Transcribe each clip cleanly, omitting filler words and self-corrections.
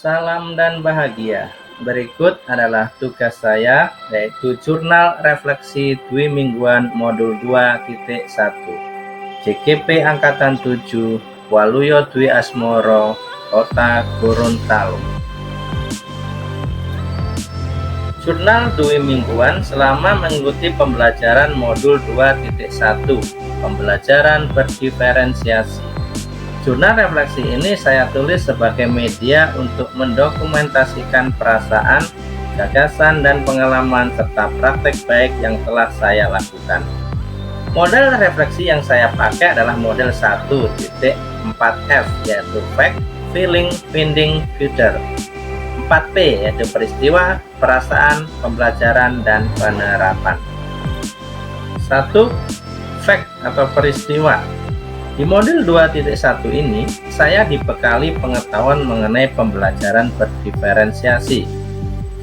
Salam dan bahagia. Berikut adalah tugas saya, yaitu Jurnal Refleksi Dwi Mingguan Modul 2.1 JGP Angkatan 7 Waluyo Dwi Asmoro, Kota Gorontalo. Jurnal Dwi Mingguan selama mengikuti pembelajaran Modul 2.1 Pembelajaran Berdiferensiasi. Jurnal refleksi ini saya tulis sebagai media untuk mendokumentasikan perasaan, gagasan, dan pengalaman serta praktek baik yang telah saya lakukan. Model refleksi yang saya pakai adalah model 1.4F, yaitu Fact, Feeling, Finding, Future. 4P, yaitu peristiwa, perasaan, pembelajaran, dan penerapan. 1. Fact atau peristiwa. Di modul 2.1 ini, saya dibekali pengetahuan mengenai pembelajaran berdiferensiasi.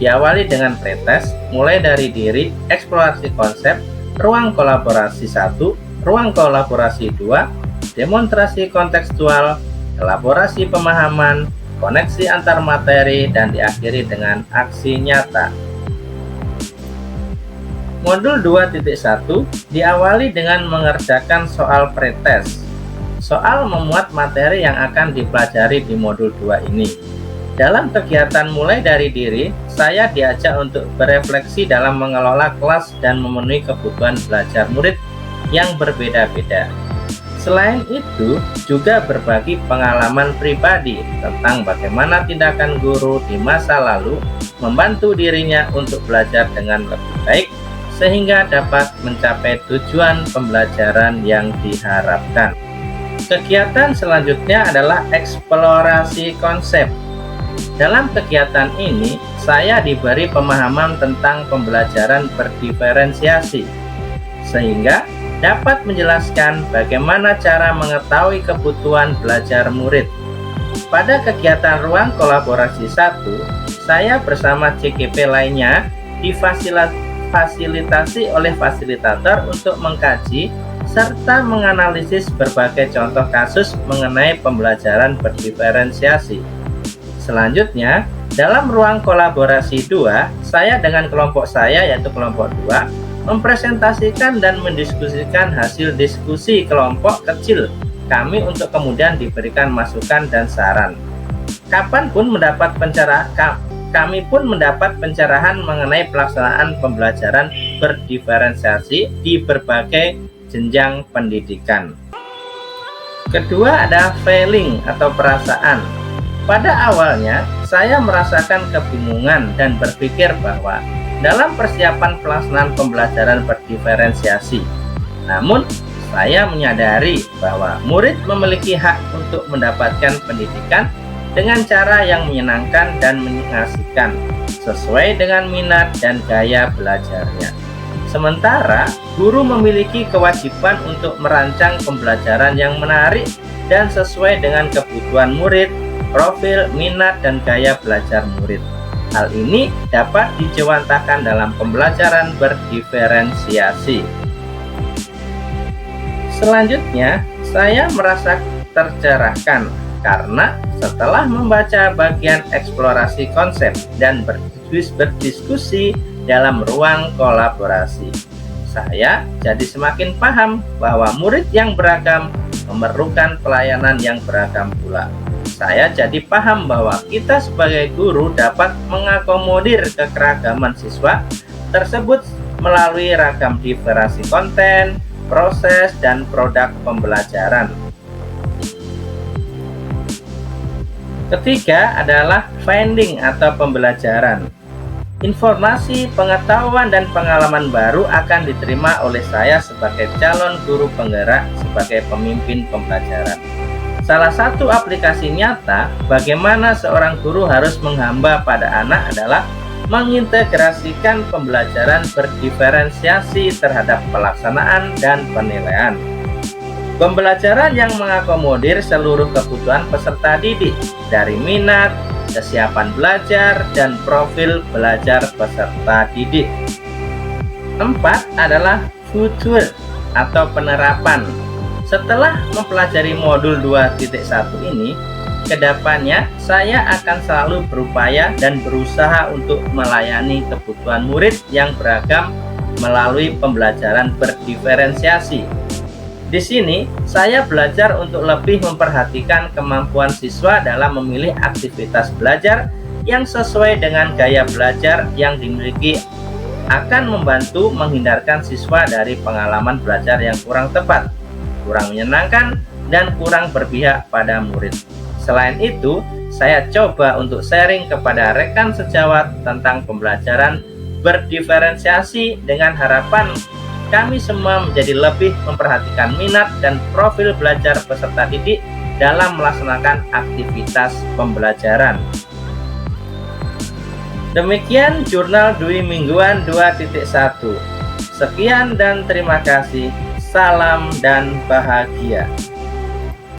Diawali dengan pretest, mulai dari diri, eksplorasi konsep, ruang kolaborasi 1, ruang kolaborasi 2, demonstrasi kontekstual, elaborasi pemahaman, koneksi antar materi, dan diakhiri dengan aksi nyata. Modul 2.1 diawali dengan mengerjakan soal pretest. Soal memuat materi yang akan dipelajari di modul 2 ini. Dalam kegiatan mulai dari diri, saya diajak untuk berefleksi dalam mengelola kelas dan memenuhi kebutuhan belajar murid yang berbeda-beda. Selain itu, juga berbagi pengalaman pribadi tentang bagaimana tindakan guru di masa lalu membantu dirinya untuk belajar dengan lebih baik sehingga dapat mencapai tujuan pembelajaran yang diharapkan. Kegiatan selanjutnya adalah eksplorasi konsep. Dalam kegiatan ini, saya diberi pemahaman tentang pembelajaran berdiferensiasi, sehingga dapat menjelaskan bagaimana cara mengetahui kebutuhan belajar murid. Pada kegiatan ruang kolaborasi 1, saya bersama CGP lainnya difasilitasi oleh fasilitator untuk mengkaji serta menganalisis berbagai contoh kasus mengenai pembelajaran berdiferensiasi. Selanjutnya, dalam ruang kolaborasi 2, saya dengan kelompok saya, yaitu kelompok 2, mempresentasikan dan mendiskusikan hasil diskusi kelompok kecil kami untuk kemudian diberikan masukan dan saran. Kami pun mendapat pencerahan mengenai pelaksanaan pembelajaran berdiferensiasi di berbagai jenjang pendidikan. Kedua ada feeling atau perasaan. Pada awalnya, saya merasakan kebingungan dan berpikir bahwa dalam persiapan pelaksanaan pembelajaran berdiferensiasi, namun saya menyadari bahwa murid memiliki hak untuk mendapatkan pendidikan dengan cara yang menyenangkan dan mengasihkan, sesuai dengan minat dan gaya belajarnya. Sementara, guru memiliki kewajiban untuk merancang pembelajaran yang menarik dan sesuai dengan kebutuhan murid, profil, minat, dan gaya belajar murid. Hal ini dapat dijewantahkan dalam pembelajaran berdiferensiasi. Selanjutnya, saya merasa tercerahkan karena setelah membaca bagian eksplorasi konsep dan berdiskusi dalam ruang kolaborasi, saya jadi semakin paham bahwa murid yang beragam memerlukan pelayanan yang beragam pula. Saya jadi paham bahwa kita sebagai guru dapat mengakomodir kekeragaman siswa tersebut melalui ragam diversi konten, proses, dan produk pembelajaran. Ketiga adalah finding atau pembelajaran. Informasi, pengetahuan, dan pengalaman baru akan diterima oleh saya sebagai calon guru penggerak sebagai pemimpin pembelajaran. Salah satu aplikasi nyata bagaimana seorang guru harus menghamba pada anak adalah mengintegrasikan pembelajaran berdiferensiasi terhadap pelaksanaan dan penilaian. Pembelajaran yang mengakomodir seluruh kebutuhan peserta didik, dari minat, kesiapan belajar, dan profil belajar peserta didik. 4 adalah future atau penerapan. Setelah mempelajari modul 2.1 ini, Kedepannya, saya akan selalu berupaya dan berusaha untuk melayani kebutuhan murid yang beragam melalui pembelajaran berdiferensiasi. Di sini, saya belajar untuk lebih memperhatikan kemampuan siswa dalam memilih aktivitas belajar yang sesuai dengan gaya belajar yang dimiliki, akan membantu menghindarkan siswa dari pengalaman belajar yang kurang tepat, kurang menyenangkan, dan kurang berpihak pada murid. Selain itu, saya coba untuk sharing kepada rekan sejawat tentang pembelajaran berdiferensiasi dengan harapan kami semua menjadi lebih memperhatikan minat dan profil belajar peserta didik dalam melaksanakan aktivitas pembelajaran. Demikian Jurnal Dwi Mingguan 2.1. Sekian dan terima kasih. Salam dan bahagia.